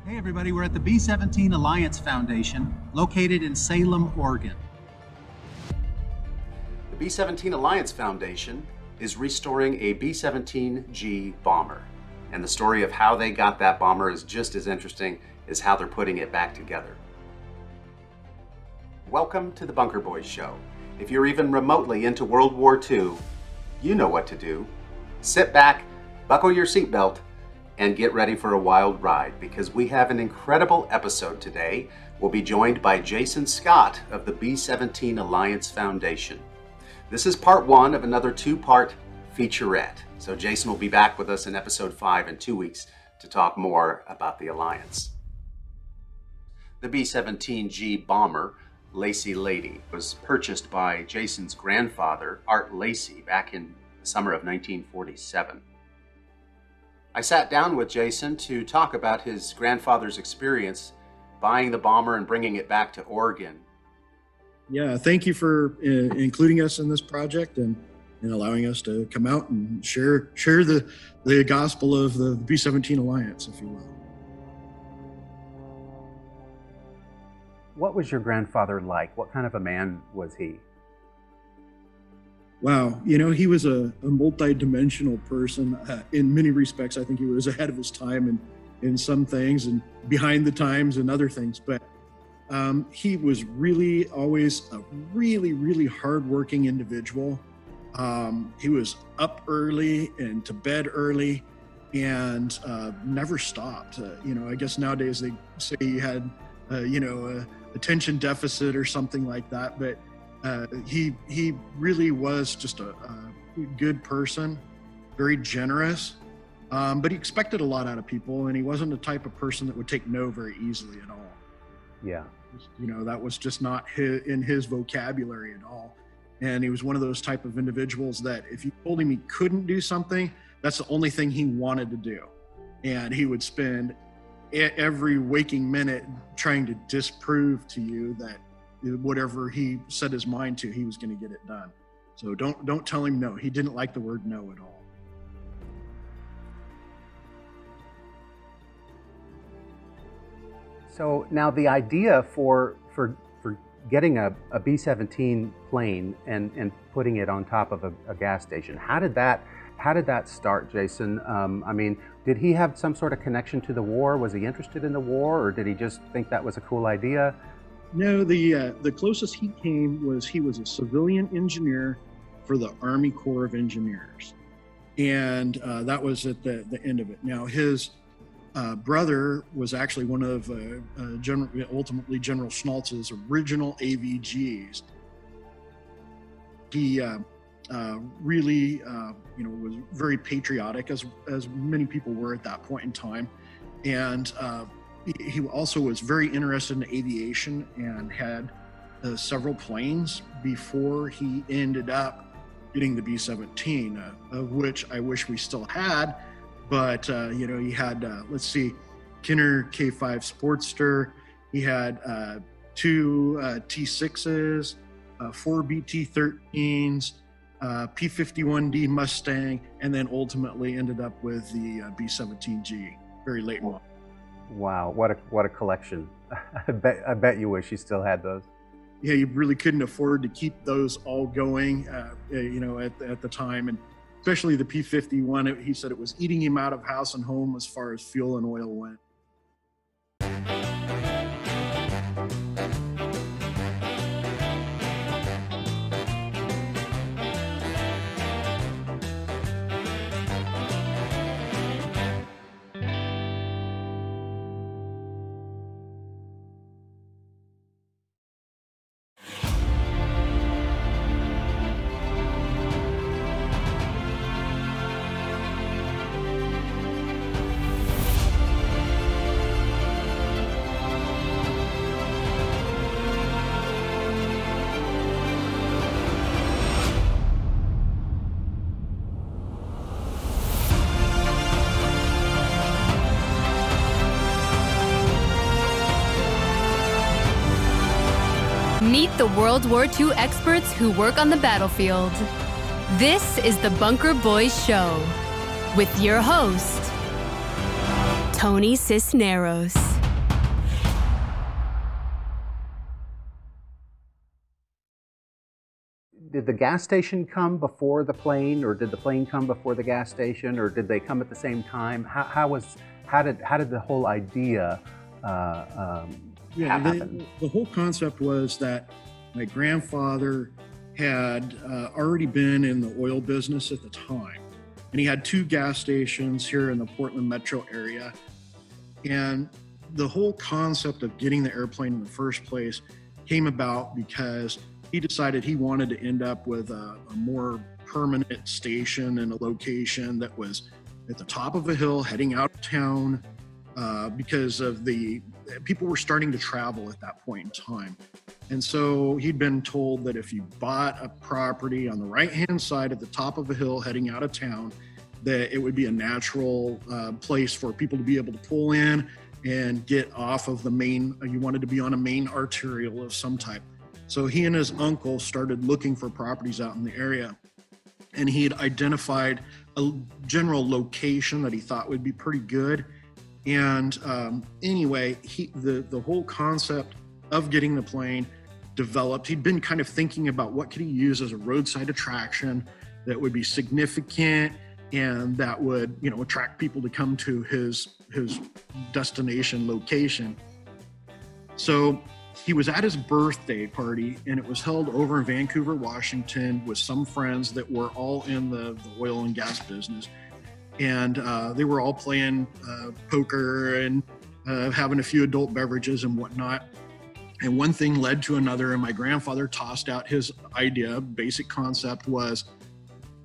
Hey everybody, we're at the B-17 Alliance Foundation, located in Salem, Oregon. The B-17 Alliance Foundation is restoring a B-17G bomber. And the story of how they got that bomber is just as interesting as how they're putting it back together. Welcome to the Bunker Boys Show. If you're even remotely into World War II, you know what to do. Sit back, buckle your seatbelt, and get ready for a wild ride, because we have an incredible episode today. We'll be joined by Jason Scott of the B-17 Alliance Foundation. This is part one of another two-part featurette. So Jason will be back with us in episode 5 in 2 weeks to talk more about the Alliance. The B-17G bomber, Lacey Lady, was purchased by Jason's grandfather, Art Lacey, back in the summer of 1947. I sat down with Jason to talk about his grandfather's experience buying the bomber and bringing it back to Oregon. Yeah, thank you for including us in this project and allowing us to come out and share the gospel of the B-17 Alliance, if you will. What was your grandfather like? What kind of a man was he? Wow, you know, he was a multi-dimensional person. In many respects, I think he was ahead of his time in some things and behind the times and other things. But he was really always a really hardworking individual. He was up early and to bed early and never stopped. You know, I guess nowadays they say he had, attention deficit or something like that. But he really was just a good person, very generous, but he expected a lot out of people, and he wasn't the type of person that would take no very easily at all. Yeah. You know, that was just not in his vocabulary at all. And he was one of those type of individuals that if you told him he couldn't do something, that's the only thing he wanted to do. And he would spend every waking minute trying to disprove to you that whatever he set his mind to, he was going to get it done. So don't tell him no. He didn't like the word no at all. So now the idea for getting a B-17 plane and putting it on top of a gas station, how did that start, Jason? I mean, did he have some sort of connection to the war? Was he interested in the war, or did he just think that was a cool idea? No, the closest he came was he was a civilian engineer for the Army Corps of Engineers. And that was at the end of it. Now, his brother was actually one of ultimately General Schnauz's original AVGs. He really, was very patriotic, as many people were at that point in time. And he also was very interested in aviation and had several planes before he ended up getting the B-17, of which I wish we still had. But, he had, Kenner K5 Sportster. He had 2 T6s, 4 BT-13s, P-51D Mustang, and then ultimately ended up with the B-17G very late in life. Wow, what a collection. I bet you wish you still had those. Yeah, you really couldn't afford to keep those all going, at the time. And especially the P-51, he said it was eating him out of house and home as far as fuel and oil went. Meet the World War II experts who work on the battlefield. This is the Bunker Boys Show with your host, Tony Cisneros. did the gas station come before the plane, or did the plane come before the gas station, or did they come at the same time? How did the whole idea happen? The whole concept was that my grandfather had already been in the oil business at the time, and he had 2 gas stations here in the Portland metro area. And the whole concept of getting the airplane in the first place came about because he decided he wanted to end up with a more permanent station and a location that was at the top of a hill heading out of town, because of the people were starting to travel at that point in time. And so he'd been told that if you bought a property on the right-hand side at the top of a hill heading out of town, that it would be a natural place for people to be able to pull in and get off of the main, you wanted to be on a main arterial of some type. So he and his uncle started looking for properties out in the area, and he had identified a general location that he thought would be pretty good. And anyway, the whole concept of getting the plane developed. He'd been kind of thinking about what could he use as a roadside attraction that would be significant and that would, you know, attract people to come to his destination location. So he was at his birthday party, and it was held over in Vancouver, Washington, with some friends that were all in the oil and gas business. And they were all playing poker and having a few adult beverages and whatnot. And one thing led to another, and my grandfather tossed out his idea. Basic concept was,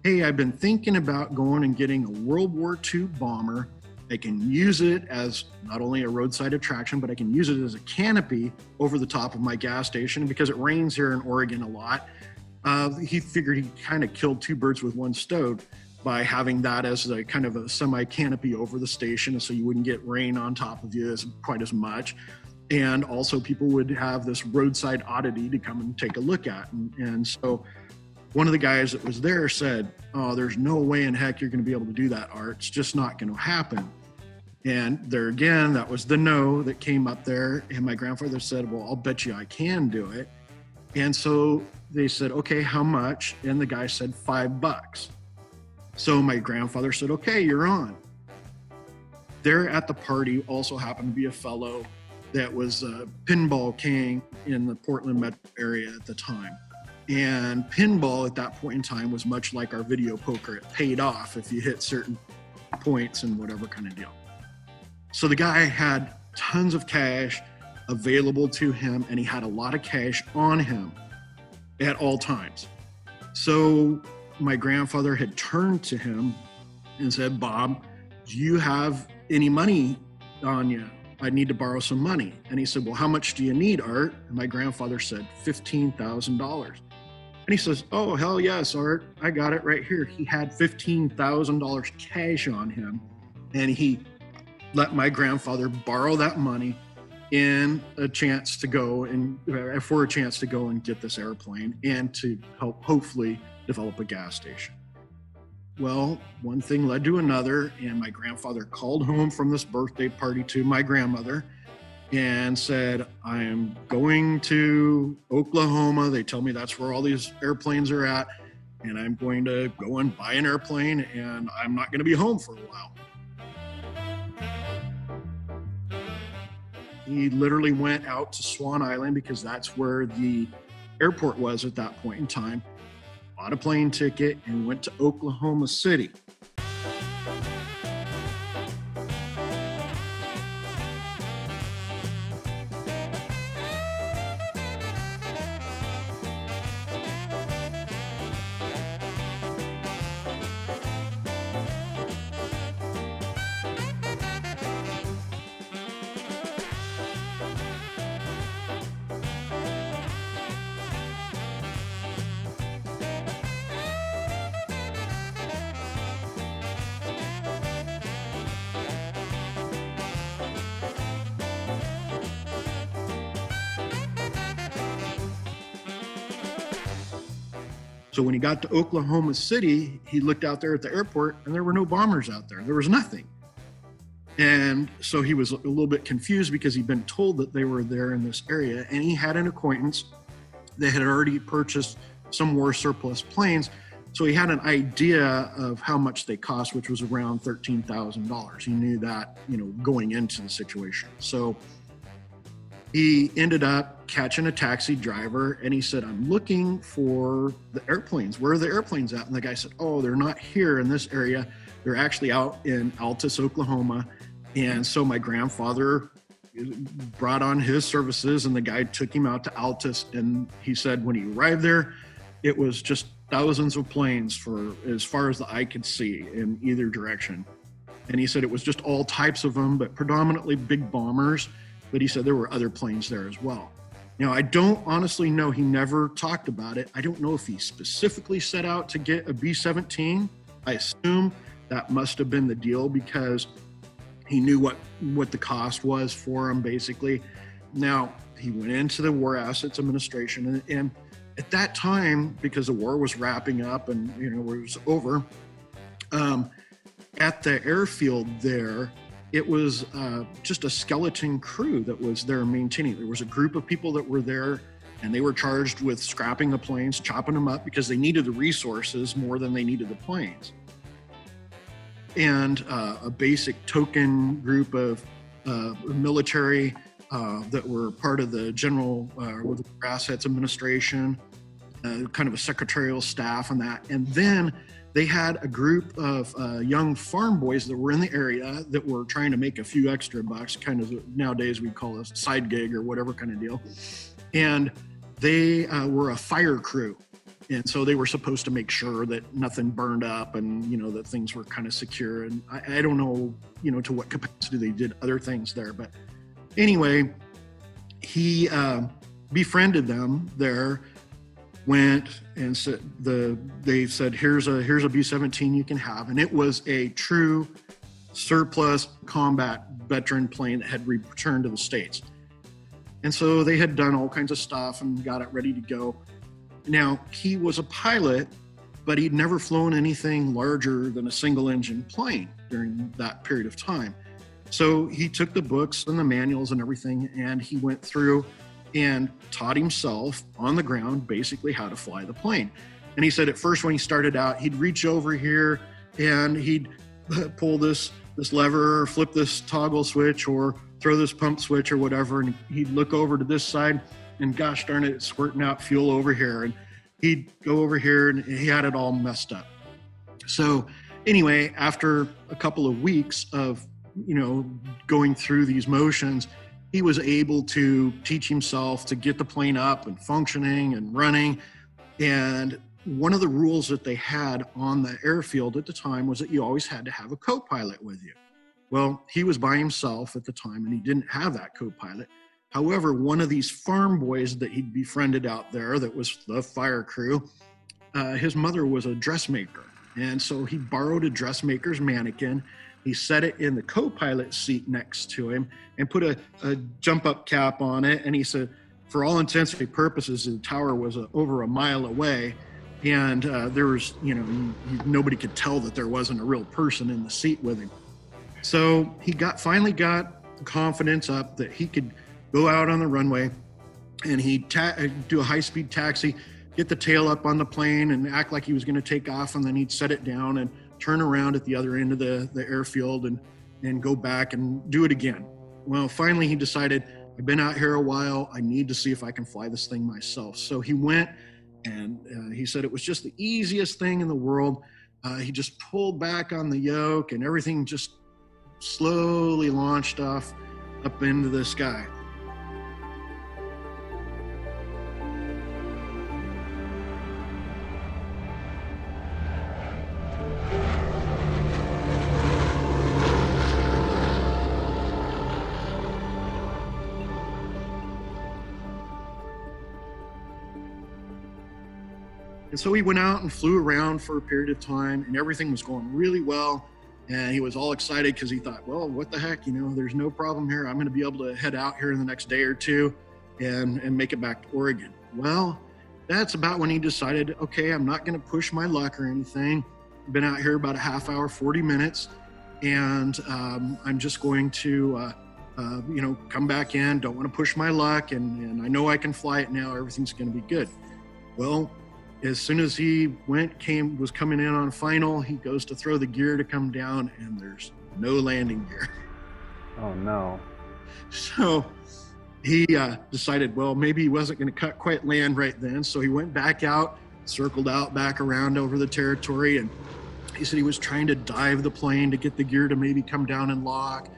hey, I've been thinking about going and getting a World War II bomber. I can use it as not only a roadside attraction, but I can use it as a canopy over the top of my gas station. And because it rains here in Oregon a lot, he figured he kind of killed 2 birds with 1 stone by having that as a kind of a semi-canopy over the station, so you wouldn't get rain on top of you quite as much. And also people would have this roadside oddity to come and take a look at. And so one of the guys that was there said, oh, there's no way in heck you're going to be able to do that, Art. It's just not going to happen. And there again, that was the no that came up there. And my grandfather said, well, I'll bet you I can do it. And so they said, okay, how much? And the guy said $5. So my grandfather said, okay, you're on. There at the party also happened to be a fellow that was a pinball king in the Portland metro area at the time. And pinball at that point in time was much like our video poker. It paid off if you hit certain points and whatever kind of deal. So the guy had tons of cash available to him, and he had a lot of cash on him at all times. So my grandfather had turned to him and said, Bob, do you have any money on you? I need to borrow some money. And he said, well, how much do you need, Art? And my grandfather said, $15,000. And he says, oh, hell yes, Art, I got it right here. He had $15,000 cash on him, and he let my grandfather borrow that money in a chance to go and for a chance to go and get this airplane and to help hopefully develop a gas station. Well, one thing led to another, and my grandfather called home from this birthday party to my grandmother and said, I am going to Oklahoma. They tell me that's where all these airplanes are at, and I'm going to go and buy an airplane, and I'm not going to be home for a while. He literally went out to Swan Island because that's where the airport was at that point in time, bought a plane ticket, and went to Oklahoma City. So when he got to Oklahoma City, he looked out there at the airport and there were no bombers out there. There was nothing. And so he was a little bit confused because he'd been told that they were there in this area, and he had an acquaintance that had already purchased some war surplus planes. So he had an idea of how much they cost, which was around $13,000. He knew that, going into the situation. So he ended up catching a taxi driver, and he said, "I'm looking for the airplanes. Where are the airplanes at?" And the guy said, "Oh, they're not here in this area. They're actually out in Altus, Oklahoma." And so my grandfather brought on his services, and the guy took him out to Altus. And he said when he arrived there, it was just thousands of planes for as far as the eye could see in either direction. And he said it was just all types of them, but predominantly big bombers. But he said there were other planes there as well. I don't honestly know. He never talked about it. I don't know if he specifically set out to get a B-17. I assume that must have been the deal, because he knew what the cost was for him, basically. Now, he went into the War Assets Administration, and at that time, because the war was wrapping up and it was over, at the airfield there, it was just a skeleton crew that was there maintaining. There was a group of people that were there, and they were charged with scrapping the planes, chopping them up, because they needed the resources more than they needed the planes. And a basic token group of military that were part of the General Assets Administration, kind of a secretarial staff and that. And then they had a group of young farm boys that were in the area that were trying to make a few extra bucks, kind of nowadays we call a side gig or whatever kind of deal. And they were a fire crew. And so they were supposed to make sure that nothing burned up and, that things were kind of secure. And I don't know, to what capacity they did other things there. But anyway, he befriended them there, went and said, they said, here's a B-17 you can have. And it was a true surplus combat veteran plane that had returned to the States. And so they had done all kinds of stuff and got it ready to go. Now, he was a pilot, but he'd never flown anything larger than a single engine plane during that period of time. So he took the books and the manuals and everything, and he went through and taught himself on the ground basically how to fly the plane. And he said at first when he started out, he'd reach over here and he'd pull this lever or flip this toggle switch or throw this pump switch or whatever, and he'd look over to this side and gosh darn it, it's squirting out fuel over here. And he'd go over here and he had it all messed up. So anyway, after a couple of weeks of, going through these motions, he was able to teach himself to get the plane up and functioning and running. And one of the rules that they had on the airfield at the time was that you always had to have a co-pilot with you. Well, he was by himself at the time and he didn't have that co-pilot. However, one of these farm boys that he'd befriended out there that was the fire crew, his mother was a dressmaker. And so he borrowed a dressmaker's mannequin. He set it in the co-pilot seat next to him and put a jump up cap on it. And he said, for all intents and purposes, the tower was over a mile away. And there was, nobody could tell that there wasn't a real person in the seat with him. So he finally got confidence up that he could go out on the runway and he'd do a high-speed taxi, get the tail up on the plane and act like he was going to take off, and then he'd set it down and turn around at the other end of the airfield and go back and do it again. Well, finally he decided, I've been out here a while, I need to see if I can fly this thing myself. So he went and he said it was just the easiest thing in the world. He just pulled back on the yoke and everything just slowly launched off up into the sky. And so he went out and flew around for a period of time and everything was going really well. And he was all excited because he thought, well, what the heck, there's no problem here. I'm going to be able to head out here in the next day or two and make it back to Oregon. Well, that's about when he decided, okay, I'm not going to push my luck or anything. I've been out here about a half hour, 40 minutes. And I'm just going to, come back in. Don't want to push my luck. And I know I can fly it now. Everything's going to be good. Well, as soon as he was coming in on final, he goes to throw the gear to come down, and there's no landing gear. Oh no. So he decided, well, maybe he wasn't going to quite land right then. So he went back out, circled out back around over the territory, and he said he was trying to dive the plane to get the gear to maybe come down and lock.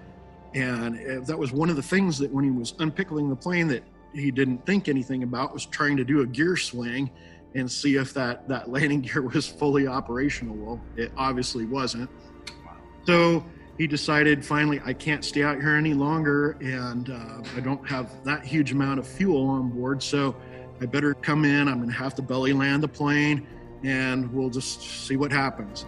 And that was one of the things that when he was unpickling the plane that he didn't think anything about, was trying to do a gear swing and see if that landing gear was fully operational. Well, it obviously wasn't. So he decided, finally, I can't stay out here any longer, and I don't have that huge amount of fuel on board, so I better come in. I'm going to have to belly land the plane, and we'll just see what happens.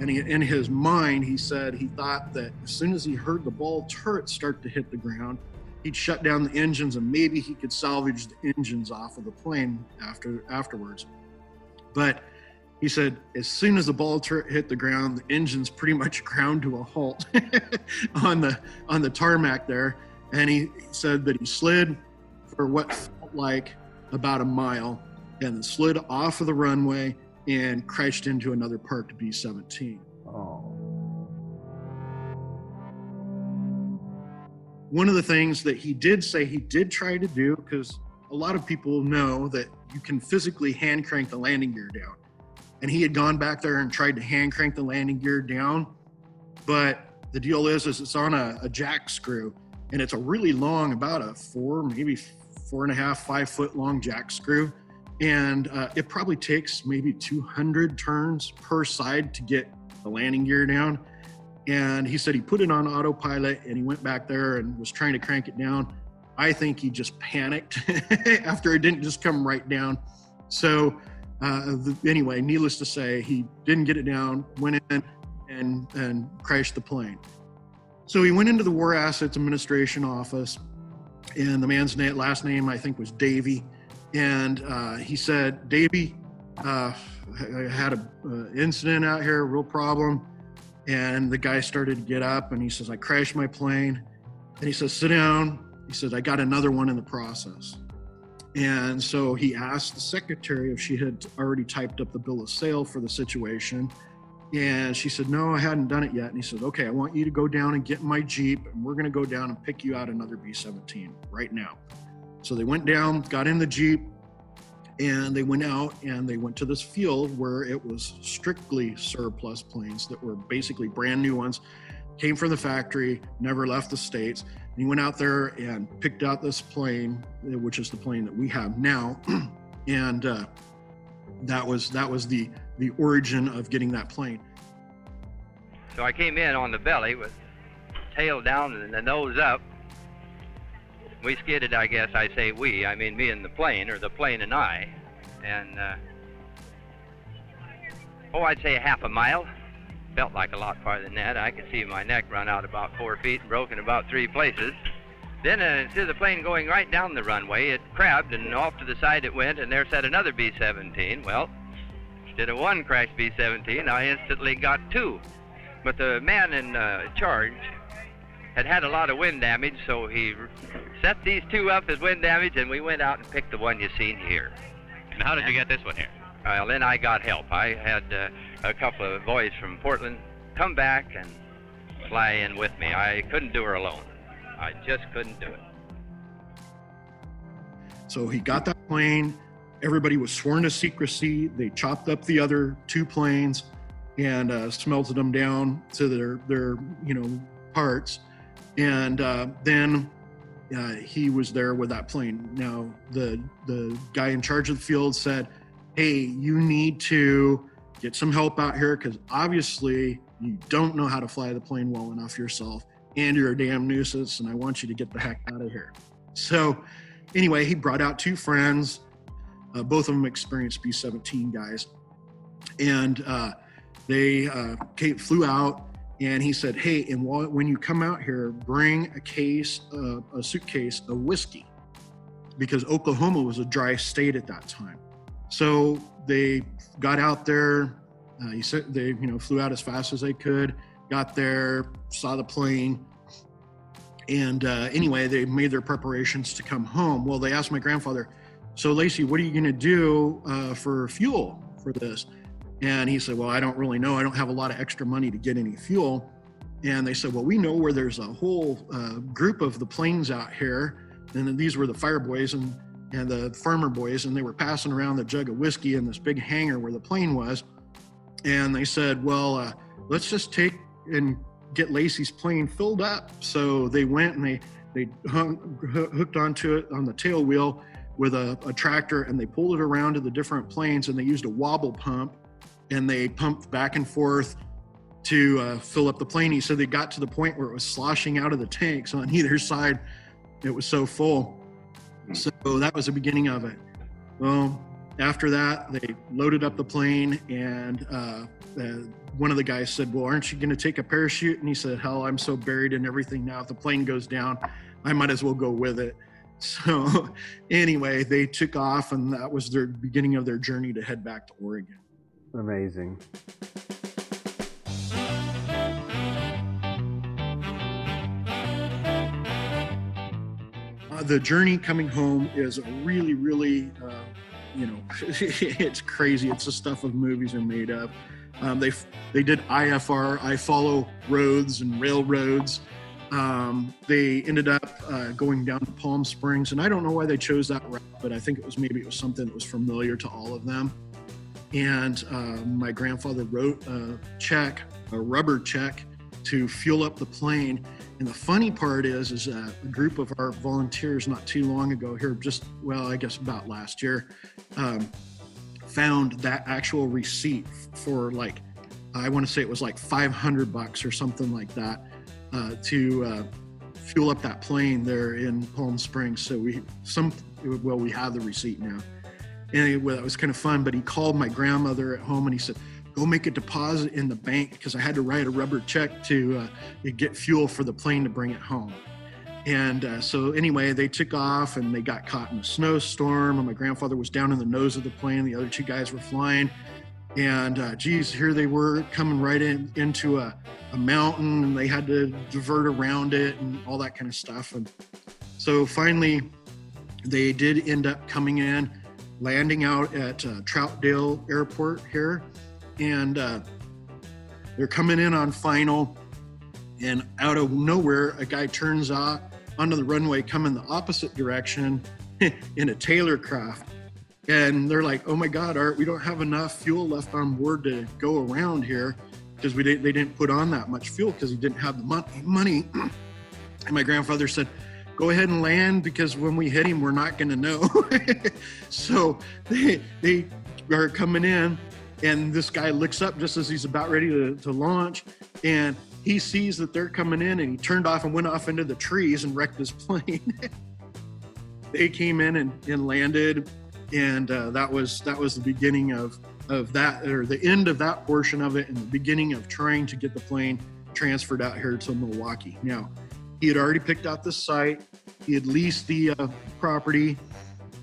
And in his mind, he said he thought that as soon as he heard the ball turret start to hit the ground, he'd shut down the engines and maybe he could salvage the engines off of the plane afterwards. But he said as soon as the ball turret hit the ground, the engines pretty much ground to a halt on the tarmac there. And he said that he slid for what felt like about a mile, and then slid off of the runway and crashed into another parked B-17. Oh. One of the things that he did say he did try to do, because a lot of people know that you can physically hand crank the landing gear down. And he had gone back there and tried to hand crank the landing gear down. But the deal is it's on a jack screw, and it's a really long, about a 4.5, 5 foot long jack screw. And it probably takes maybe 200 turns per side to get the landing gear down. And he said he put it on autopilot and he went back there and was trying to crank it down. I think he just panicked after it didn't just come right down. So anyway, needless to say, he didn't get it down, went in and crashed the plane. So he went into the War Assets Administration office, and the man's last name, I think, was Davey. And he said, Davey, I had an incident out here, a real problem. And the guy started to get up and he says, I crashed my plane. And he says, sit down. He says, I got another one in the process. And so he asked the secretary if she had already typed up the bill of sale for the situation. And she said, no, I hadn't done it yet. And he said, okay, I want you to go down and get in my Jeep, and we're going to go down and pick you out another B-17 right now. So they went down, got in the Jeep, and they went out and they went to this field where it was strictly surplus planes that were basically brand new ones, came from the factory, never left the States. And he went out there and picked out this plane, which is the plane that we have now. And that was the origin of getting that plane. So I came in on the belly with tail down and the nose up. We skidded, I guess I say we, I mean me and the plane, or the plane and I. And, I'd say half a mile. Felt like a lot farther than that. I could see my neck run out about 4 feet and broken about 3 places. Then instead of the plane going right down the runway, it crabbed and off to the side it went, and there sat another B-17. Well, instead of one crashed B-17, I instantly got 2. But the man in charge had a lot of wind damage, so he set these 2 up as wind damage, and we went out and picked the one you seen here. And how did you get this one here? Well, then I got help. I had a couple of boys from Portland come back and fly in with me. I couldn't do her alone. I just couldn't do it. So he got that plane. Everybody was sworn to secrecy. They chopped up the other 2 planes and smelted them down to their parts. And then he was there with that plane. Now, the guy in charge of the field said, hey, you need to get some help out here, because obviously you don't know how to fly the plane well enough yourself, and you're a damn nuisance, and I want you to get the heck out of here. So anyway, he brought out 2 friends, both of them experienced B-17 guys. And they flew out. And he said, hey, and when you come out here, bring a suitcase of whiskey, because Oklahoma was a dry state at that time. So they got out there, He said they, flew out as fast as they could, got there, saw the plane. And anyway, they made their preparations to come home. Well, they asked my grandfather, so Lacey, what are you going to do for fuel for this? And he said, well, I don't really know. I don't have a lot of extra money to get any fuel. And they said, well, we know where there's a whole group of the planes out here. And these were the fire boys and the farmer boys. And they were passing around the jug of whiskey in this big hangar where the plane was. And they said, well, let's just take and get Lacey's plane filled up. So they went and they hooked onto it on the tail wheel with a tractor, and they pulled it around to the different planes, and they used a wobble pump, and they pumped back and forth to fill up the plane. He said they got to the point where it was sloshing out of the tanks on either side. It was so full. So that was the beginning of it. Well, after that, they loaded up the plane, and one of the guys said, well, aren't you going to take a parachute? And he said, hell, I'm so buried in everything now. If the plane goes down, I might as well go with it. So anyway, they took off, and that was their beginning of their journey to head back to Oregon. Amazing. The journey coming home is a really, really, it's crazy. It's the stuff of movies are made of. They did IFR, I Follow Roads and Railroads. They ended up going down to Palm Springs, and I don't know why they chose that route, but I think it was something that was familiar to all of them. And my grandfather wrote a rubber check to fuel up the plane. And the funny part is that a group of our volunteers not too long ago here, I guess about last year, found that actual receipt for I want to say it was like $500 or something like that to fuel up that plane there in Palm Springs. So we have the receipt now. Anyway, that was kind of fun, but he called my grandmother at home and he said, go make a deposit in the bank because I had to write a rubber check to get fuel for the plane to bring it home. And so anyway, they took off and they got caught in a snowstorm, and my grandfather was down in the nose of the plane. The other two guys were flying, and here they were coming right into a mountain, and they had to divert around it and all that kind of stuff. And so finally they did end up coming in, landing out at Troutdale Airport here. And they're coming in on final, and out of nowhere, a guy turns out onto the runway coming the opposite direction in a Taylor craft. And they're like, oh my God, Art, we don't have enough fuel left on board to go around here because they didn't put on that much fuel because he didn't have the money. And my grandfather said, go ahead and land because when we hit him, we're not going to know. So they are coming in. And this guy looks up just as he's about ready to launch, and he sees that they're coming in, and he turned off and went off into the trees and wrecked his plane. They came in and landed, and that was the beginning of that, or the end of that portion of it, and the beginning of trying to get the plane transferred out here to Milwaukee. Now, he had already picked out the site, he had leased the property.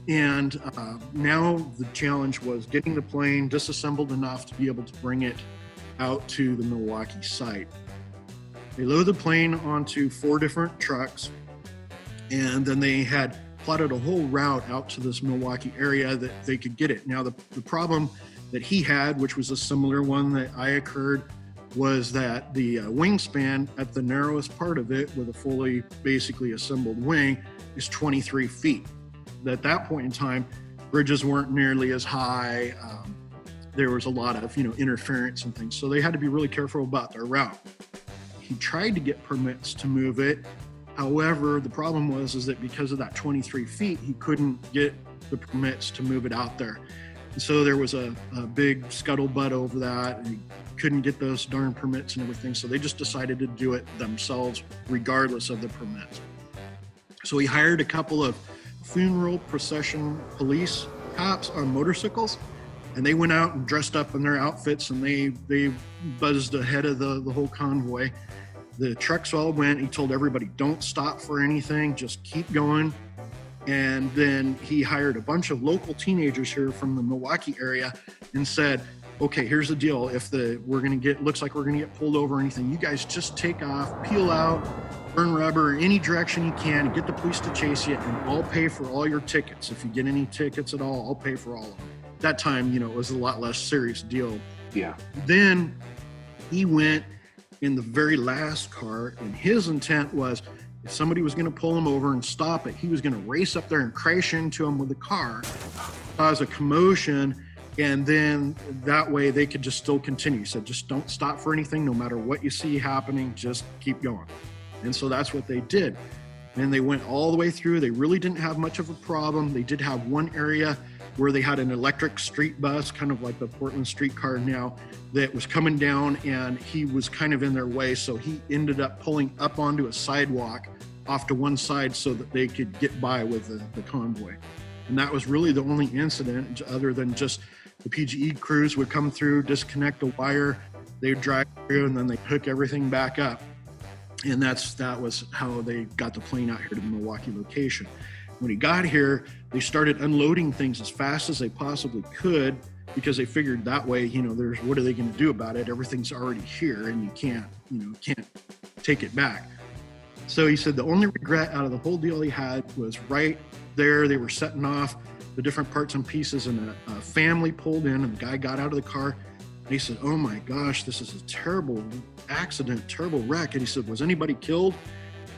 And now the challenge was getting the plane disassembled enough to be able to bring it out to the Milwaukee site. They loaded the plane onto 4 different trucks, and then they had plotted a whole route out to this Milwaukee area that they could get it. Now, the problem that he had, which was a similar one that I occurred, was that the wingspan at the narrowest part of it with a fully basically assembled wing is 23 feet. At that point in time, bridges weren't nearly as high. There was a lot of interference and things, so they had to be really careful about their route. He tried to get permits to move it. However, the problem was that because of that 23 feet, he couldn't get the permits to move it out there. And so there was a big scuttlebutt over that, and he couldn't get those darn permits and everything. So they just decided to do it themselves, regardless of the permits. So he hired a couple of funeral procession police cops on motorcycles, and they went out and dressed up in their outfits, and they buzzed ahead of the whole convoy. The trucks all went. He told everybody, don't stop for anything, just keep going. And then he hired a bunch of local teenagers here from the Milwaukee area and said, okay, here's the deal. If looks like we're gonna get pulled over or anything, you guys just take off, peel out, burn rubber any direction you can, get the police to chase you, and I'll pay for all your tickets. If you get any tickets at all, I'll pay for all of them. That time, you know, it was a lot less serious deal. Yeah. Then he went in the very last car, and his intent was, if somebody was going to pull him over and stop it, he was going to race up there and crash into him with the car, cause a commotion, and then that way they could just still continue. He said, just don't stop for anything, no matter what you see happening, just keep going. And so that's what they did. And they went all the way through. They really didn't have much of a problem. They did have one area where they had an electric street bus, kind of like the Portland streetcar now, that was coming down, and he was kind of in their way. So he ended up pulling up onto a sidewalk off to one side so that they could get by with the convoy. And that was really the only incident, other than just the PGE crews would come through, disconnect the wire, they'd drive through, and then they hook everything back up. And that was how they got the plane out here to the Milwaukee location. When he got here, they started unloading things as fast as they possibly could, because they figured that way, you know, what are they going to do about it? Everything's already here, and you can't take it back. So he said the only regret out of the whole deal he had was right there. They were setting off the different parts and pieces, and a family pulled in, and the guy got out of the car. And he said, oh my gosh, this is a terrible accident, terrible wreck. And he said, was anybody killed?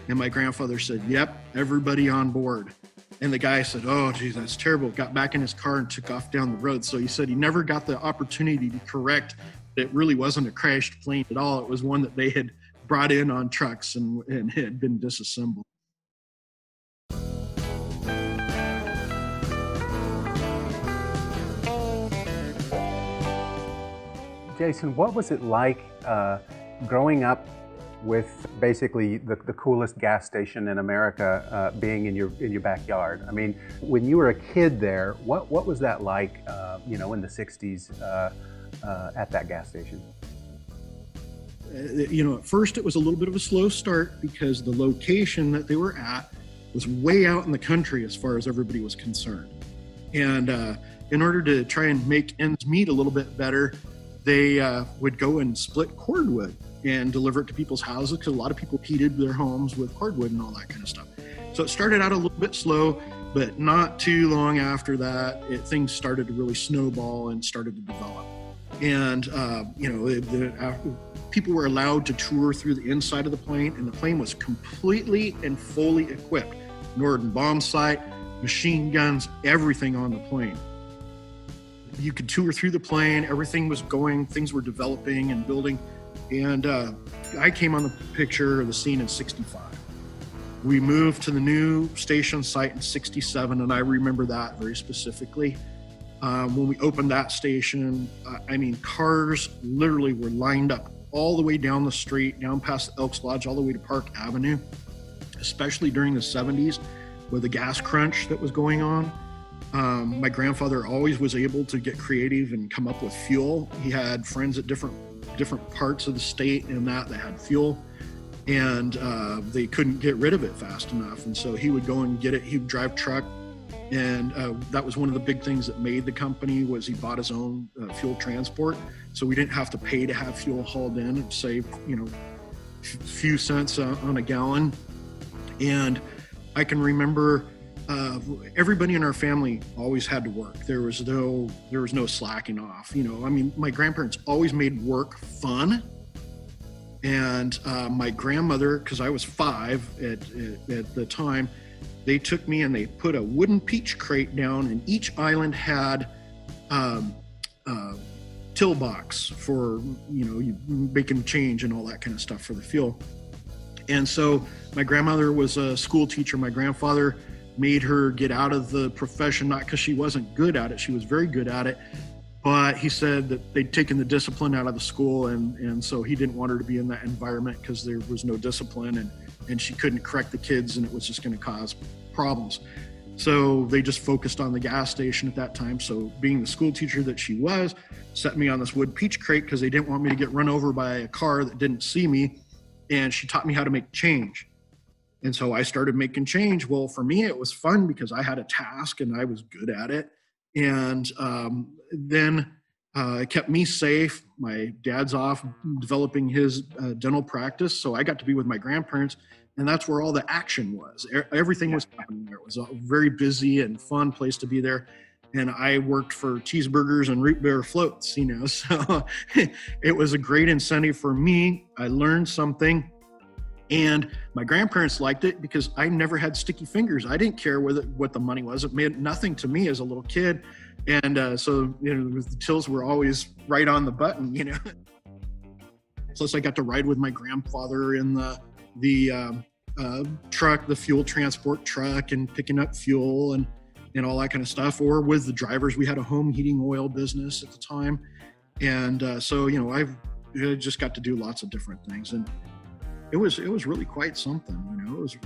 And my grandfather said, yep, everybody on board. And the guy said, oh, geez, that's terrible. Got back in his car and took off down the road. So he said he never got the opportunity to correct that it really wasn't a crashed plane at all. It was one that they had brought in on trucks and had been disassembled. Jason, what was it like growing up with basically the coolest gas station in America being in your backyard? I mean, when you were a kid there, what was that like, in the 60s at that gas station? At first it was a little bit of a slow start because the location that they were at was way out in the country as far as everybody was concerned. And in order to try and make ends meet a little bit better, they would go and split cordwood and deliver it to people's houses, because a lot of people heated their homes with cordwood and all that kind of stuff. So it started out a little bit slow, but not too long after that, things started to really snowball and started to develop. And, people were allowed to tour through the inside of the plane, and the plane was completely and fully equipped. Norden bomb sight, machine guns, everything on the plane. You could tour through the plane, everything was going, things were developing and building. And I came on the picture of the scene in 65. We moved to the new station site in 67, and I remember that very specifically. When we opened that station, cars literally were lined up all the way down the street, down past the Elks Lodge, all the way to Park Avenue, especially during the 70s with the gas crunch that was going on. My grandfather always was able to get creative and come up with fuel. He had friends at different parts of the state and that had fuel, and they couldn't get rid of it fast enough. And so he would go and get it. He would drive truck. And that was one of the big things that made the company, was he bought his own fuel transport. So we didn't have to pay to have fuel hauled in. It saved, a few cents on a gallon. And I can remember everybody in our family always had to work. There was no slacking off. My grandparents always made work fun. And my grandmother, because I was 5 at the time, they took me and they put a wooden peach crate down, and each island had till box for, you making change and all that kind of stuff for the fuel. And so my grandmother was a school teacher. My grandfather made her get out of the profession, not because she wasn't good at it. She was very good at it. But he said that they'd taken the discipline out of the school, and so he didn't want her to be in that environment because there was no discipline, and she couldn't correct the kids, and it was just going to cause problems. So they just focused on the gas station at that time. So being the school teacher that she was, set me on this wood peach crate because they didn't want me to get run over by a car that didn't see me. And she taught me how to make change. And so I started making change. Well, for me, it was fun because I had a task and I was good at it. And then It kept me safe. My dad's off developing his dental practice, so I got to be with my grandparents, and that's where all the action was. Everything was happening there. It was a very busy and fun place to be there. And I worked for cheeseburgers and root beer floats, so it was a great incentive for me. I learned something, and my grandparents liked it because I never had sticky fingers. I didn't care what the money was. It meant nothing to me as a little kid. And so, the tills were always right on the button, Plus, I got to ride with my grandfather in the truck, the fuel transport truck, and picking up fuel and all that kind of stuff, or with the drivers. We had a home heating oil business at the time. And so, I've just got to do lots of different things. And it was really quite something,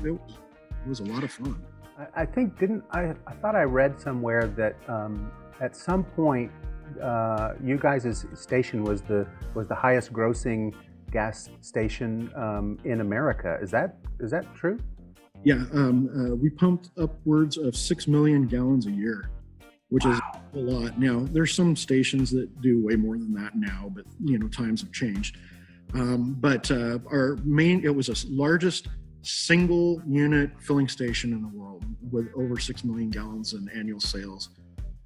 it was a lot of fun. I think, I thought I read somewhere that at some point you guys' station was the highest grossing gas station in America. Is that true? Yeah, we pumped upwards of 6 million gallons a year, which is a lot. Now, there's some stations that do way more than that now, but times have changed. But it was the largest single unit filling station in the world with over 6 million gallons in annual sales.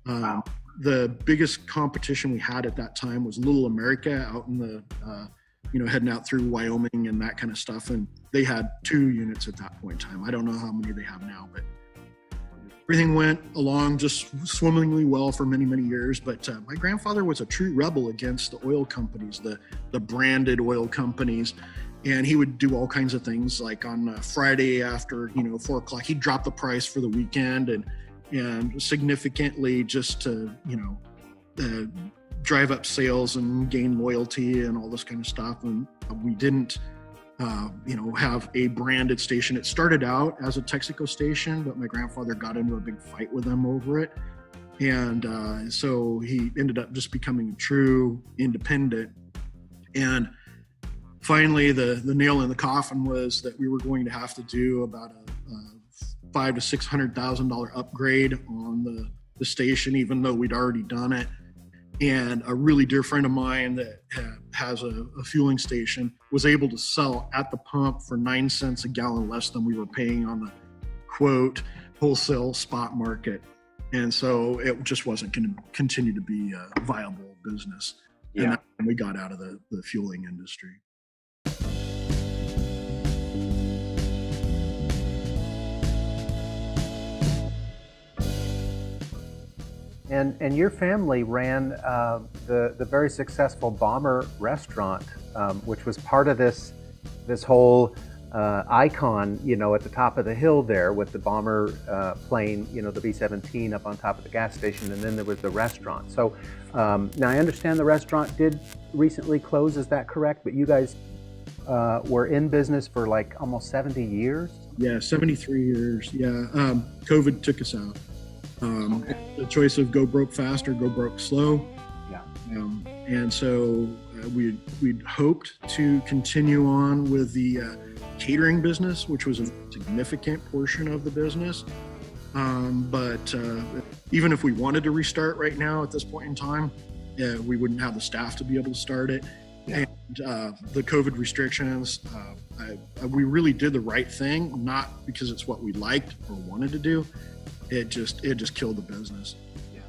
The biggest competition we had at that time was Little America out in the heading out through Wyoming and that kind of stuff. And they had 2 units at that point in time. I don't know how many they have now, but everything went along just swimmingly well for many, many years. But my grandfather was a true rebel against the oil companies, the branded oil companies. And he would do all kinds of things, like on Friday after, 4 o'clock, he'd drop the price for the weekend and significantly just to, drive up sales and gain loyalty and all this kind of stuff. And we didn't, have a branded station. It started out as a Texaco station, but my grandfather got into a big fight with them over it. And so he ended up just becoming a true independent. And finally, the nail in the coffin was that we were going to have to do about a $500,000 to $600,000 upgrade on the station, even though we'd already done it. And a really dear friend of mine that has a fueling station was able to sell at the pump for 9 cents a gallon less than we were paying on the quote wholesale spot market. And so it just wasn't going to continue to be a viable business. Yeah. And we got out of the fueling industry. And your family ran the very successful Bomber restaurant, which was part of this whole icon, at the top of the hill there with the Bomber plane, the B-17 up on top of the gas station, and then there was the restaurant. So now I understand the restaurant did recently close, is that correct? But you guys were in business for like almost 70 years? Yeah, 73 years, yeah. COVID took us out. The choice of go broke fast or go broke slow. Yeah. And so we'd hoped to continue on with the catering business, which was a significant portion of the business. But even if we wanted to restart right now at this point in time, we wouldn't have the staff to be able to start it. Yeah. And the COVID restrictions, we really did the right thing, not because it's what we liked or wanted to do. It just killed the business. Yeah.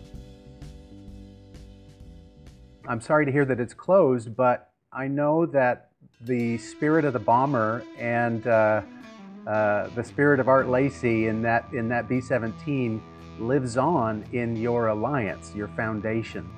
I'm sorry to hear that it's closed, but I know that the spirit of the Bomber and the spirit of Art Lacey in that B-17 lives on in your alliance, your foundation.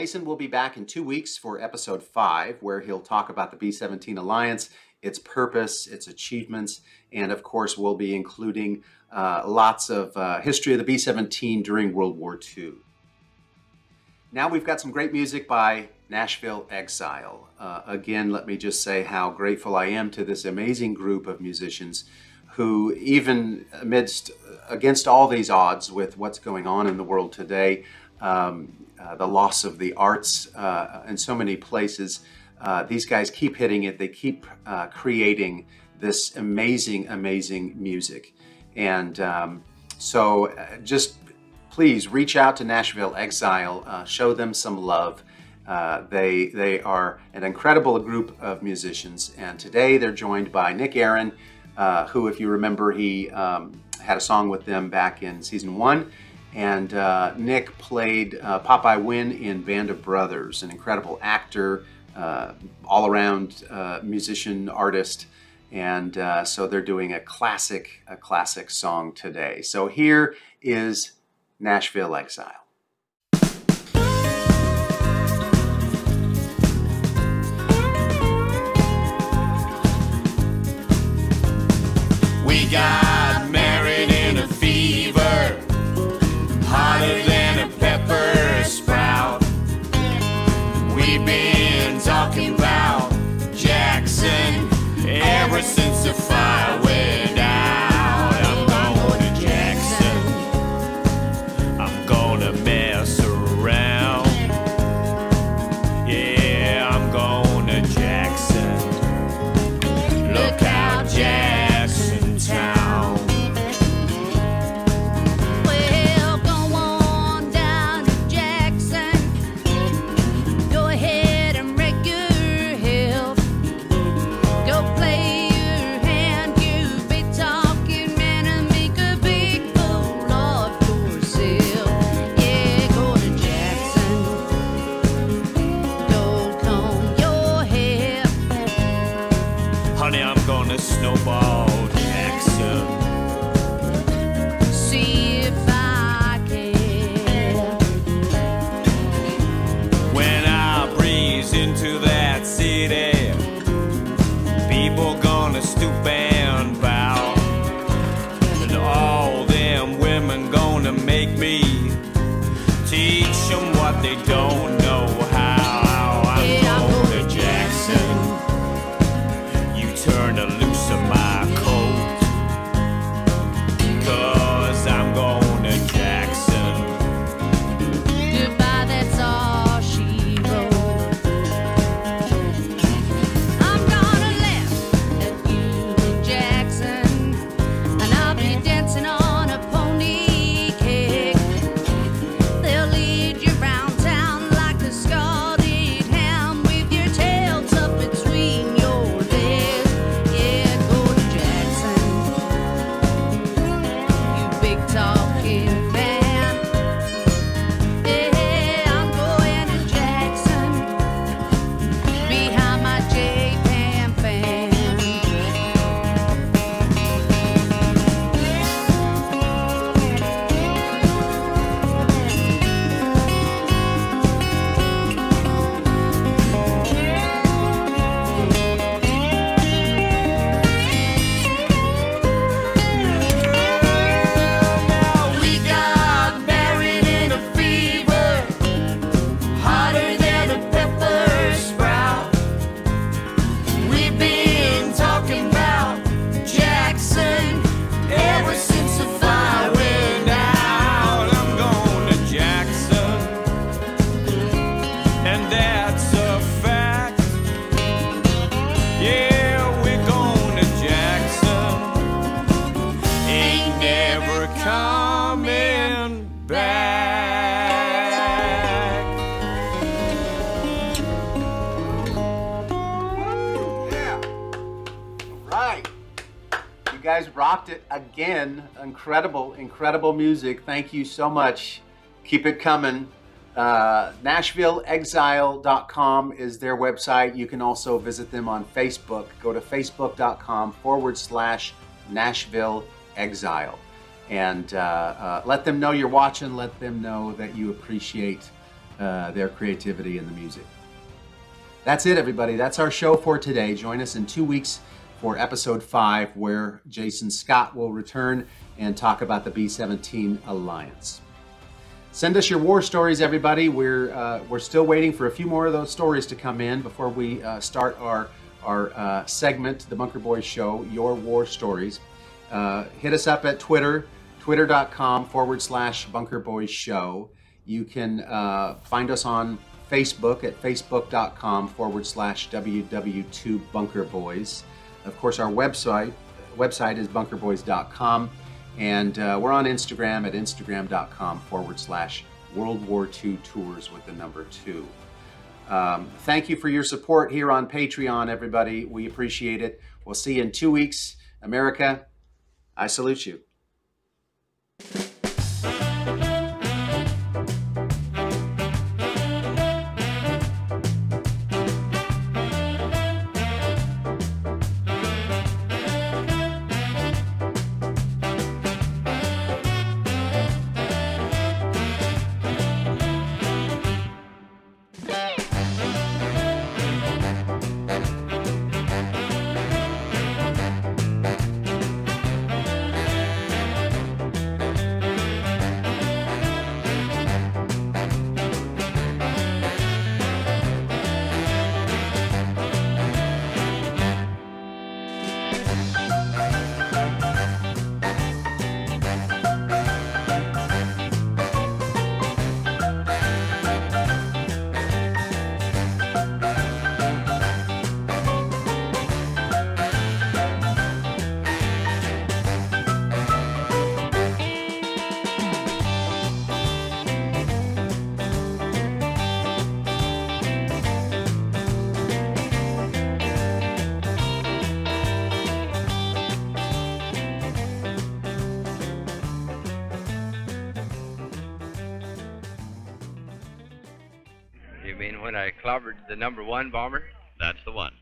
Jason will be back in 2 weeks for episode 5, where he'll talk about the B-17 Alliance, its purpose, its achievements, and of course we'll be including lots of history of the B-17 during World War II. Now we've got some great music by Nashville Exile. Again, let me just say how grateful I am to this amazing group of musicians who, even against all these odds with what's going on in the world today, the loss of the arts in so many places, these guys keep hitting it. They keep creating this amazing, amazing music. And so just please reach out to Nashville Exile, show them some love. They are an incredible group of musicians, and today they're joined by Nick Aaron, who, if you remember, he had a song with them back in season 1, and Nick played Popeye Wynn in Band of Brothers, an incredible actor, all-around musician, artist, and so they're doing a classic song today. So here is Nashville Exile. We got married in a fever, hotter than a pepper sprout. We've been talking about Jackson ever since the fire went out. I'm going to Jackson, I'm gonna mess around. Yeah, I'm going to Jackson. Look out, Jackson town. Well, go on down to Jackson. Go ahead and wreck your health. Go play your hand, you be talking man, and make a big fool of yourself. Yeah, go to Jackson. Go comb your hair. Honey, I'm gonna snowball Jackson. See if I can. When I breeze into that city, people gonna stoop and bow, and all them women gonna make me teach them what they don't know how. I'm Yeah, I'm going to Jackson. You turn the loose of my coat, 'cause I'm going to Jackson. Goodbye, that's all she wrote. I'm gonna laugh at you in Jackson, and I'll be dancing on a pony cake. They'll lead you round town like a scalded ham with your tail tucked between your legs. Yeah, go to Jackson, you big talking man. Yeah, I'm going to Jackson, behind my J-Pan fan. Now we got married in a fever, hotter than a pepper sprout. We've been talking about Jackson ever since the fire went out. I'm going to Jackson, and that's a fact. Yeah, we're going to Jackson. Ain't never coming back. Yeah. All right. You guys rocked it again. Incredible, incredible music. Thank you so much. Keep it coming. NashvilleExile.com is their website. You can also visit them on Facebook. Go to facebook.com/Nashville Exile. And let them know you're watching. Let them know that you appreciate their creativity in the music. That's it, everybody. That's our show for today. Join us in 2 weeks for episode 5, where Jason Scott will return and talk about the B-17 Alliance. Send us your war stories, everybody. We're still waiting for a few more of those stories to come in before we start our segment, The Bunker Boys Show, Your War Stories. Hit us up at Twitter, twitter.com/Bunker Boys Show. You can find us on Facebook at facebook.com/WW2 Bunker Boys. Of course, our website is bunkerboys.com. And we're on Instagram at instagram.com/World War II Tours with the number 2. Thank you for your support here on Patreon, everybody. We appreciate it. We'll see you in 2 weeks. America, I salute you. You mean when I clobbered the number 1 bomber? That's the one.